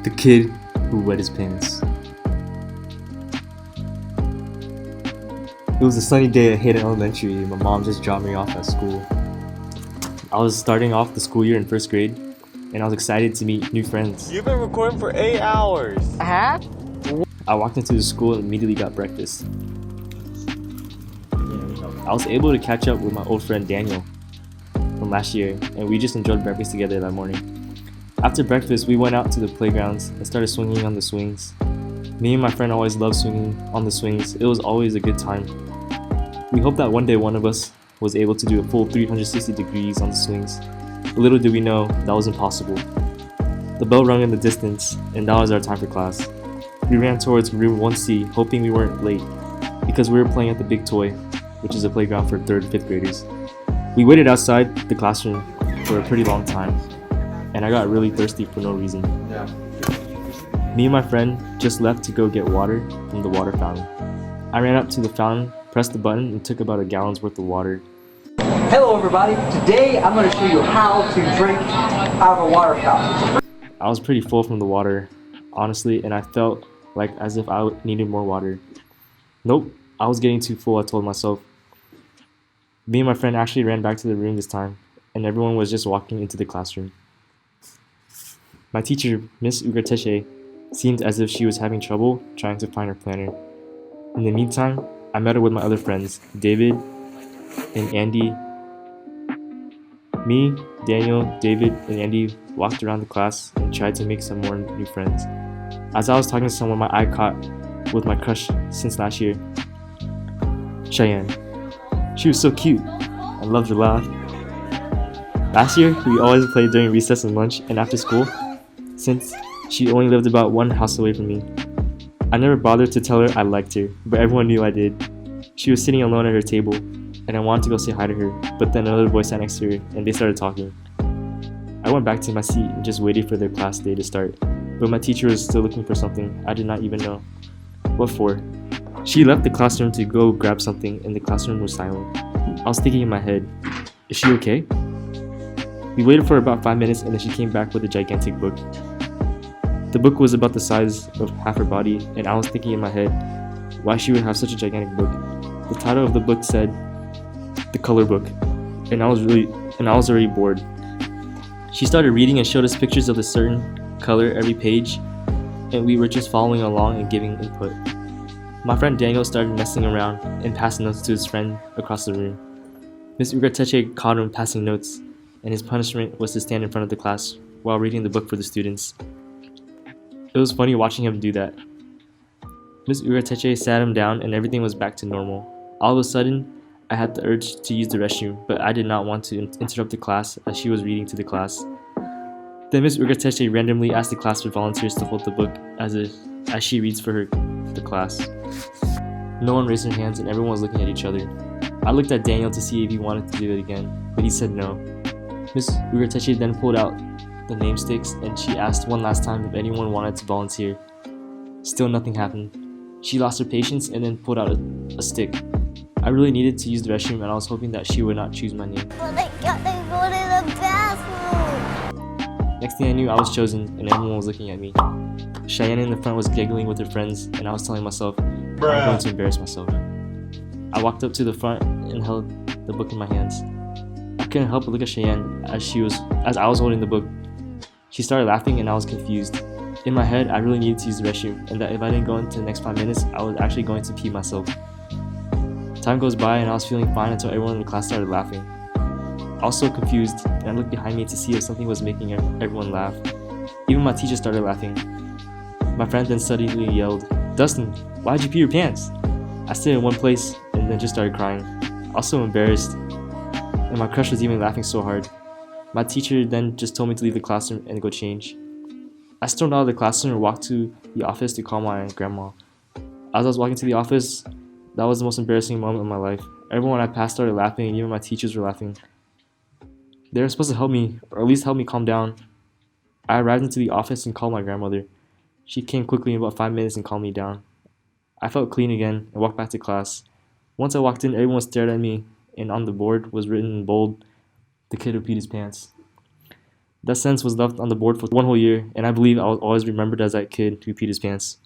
The kid who wet his pants. It was a sunny day at Hayden Elementary. My mom just dropped me off at school. I was starting off the school year in first grade, and I was excited to meet new friends. You've been recording for 8 hours. Huh? I walked into the school and immediately got breakfast. I was able to catch up with my old friend Daniel from last year, and we just enjoyed breakfast together that morning. After breakfast, we went out to the playgrounds and started swinging on the swings. Me and my friend always loved swinging on the swings. It was always a good time. We hoped that one day one of us was able to do a full 360 degrees on the swings. Little did we know that was impossible. The bell rung in the distance, and that was our time for class. We ran towards room 1C, hoping we weren't late, because we were playing at the Big Toy, which is a playground for 3rd and 5th graders. We waited outside the classroom for a pretty long time, and I got really thirsty for no reason. Me and my friend just left to go get water from the water fountain. I ran up to the fountain, pressed the button, and took about a gallon's worth of water. Hello everybody, today I'm going to show you how to drink out of a water fountain. I was pretty full from the water, honestly, and I felt like as if I needed more water. Nope, I was getting too full, I told myself. Me and my friend actually ran back to the room this time, and everyone was just walking into the classroom. My teacher, Miss Ugarteche, seemed as if she was having trouble trying to find her planner. In the meantime, I met her with my other friends, David and Andy. Me, Daniel, David, and Andy walked around the class and tried to make some more new friends. As I was talking to someone, my eye caught with my crush since last year, Cheyenne. She was so cute. I loved her laugh. Last year, we always played during recess and lunch and after school, since she only lived about one house away from me. I never bothered to tell her I liked her, but everyone knew I did. She was sitting alone at her table, and I wanted to go say hi to her, but then another boy sat next to her, and they started talking. I went back to my seat and just waited for their class day to start, but my teacher was still looking for something I did not even know what for. She left the classroom to go grab something, and the classroom was silent. I was thinking in my head, is she okay? We waited for about 5 minutes, and then she came back with a gigantic book. The book was about the size of half her body, and I was thinking in my head why she would have such a gigantic book. The title of the book said The Color Book, and I was already bored. She started reading and showed us pictures of a certain color every page, and we were just following along and giving input. My friend Daniel started messing around and passing notes to his friend across the room. Miss Ugarteche caught him passing notes, and his punishment was to stand in front of the class while reading the book for the students. It was funny watching him do that. Miss Ugarteche sat him down and everything was back to normal. All of a sudden, I had the urge to use the restroom, but I did not want to interrupt the class as she was reading to the class. Then Miss Ugarteche randomly asked the class for volunteers to hold the book as she reads for the class. No one raised their hands and everyone was looking at each other. I looked at Daniel to see if he wanted to do it again, but he said no. Miss Ugarteche then pulled out the name sticks and she asked one last time if anyone wanted to volunteer. Still nothing happened. She lost her patience and then pulled out a stick. I really needed to use the restroom and I was hoping that she would not choose my name. But I gotta go to the bathroom. Next thing I knew, I was chosen and everyone was looking at me. Cheyenne in the front was giggling with her friends and I was telling myself, I'm going to embarrass myself. I walked up to the front and held the book in my hands. I couldn't help but look at Cheyenne as I was holding the book. She started laughing and I was confused. In my head, I really needed to use the restroom and that if I didn't go into the next 5 minutes, I was actually going to pee myself. Time goes by and I was feeling fine until everyone in the class started laughing. I was so confused and I looked behind me to see if something was making everyone laugh. Even my teacher started laughing. My friend then suddenly yelled, "Dustin, why'd you pee your pants?" I stayed in one place and then just started crying. I was so embarrassed and my crush was even laughing so hard. My teacher then just told me to leave the classroom and go change. I stormed out of the classroom and walked to the office to call my grandma. As I was walking to the office, that was the most embarrassing moment of my life. Everyone I passed started laughing and even my teachers were laughing. They were supposed to help me, or at least help me calm down. I arrived into the office and called my grandmother. She came quickly in about 5 minutes and calmed me down. I felt clean again and walked back to class. Once I walked in, everyone stared at me, and on the board was written in bold, "The kid who peed his pants." That sentence was left on the board for 1 whole year, and I believe I was always remembered as that kid who peed his pants.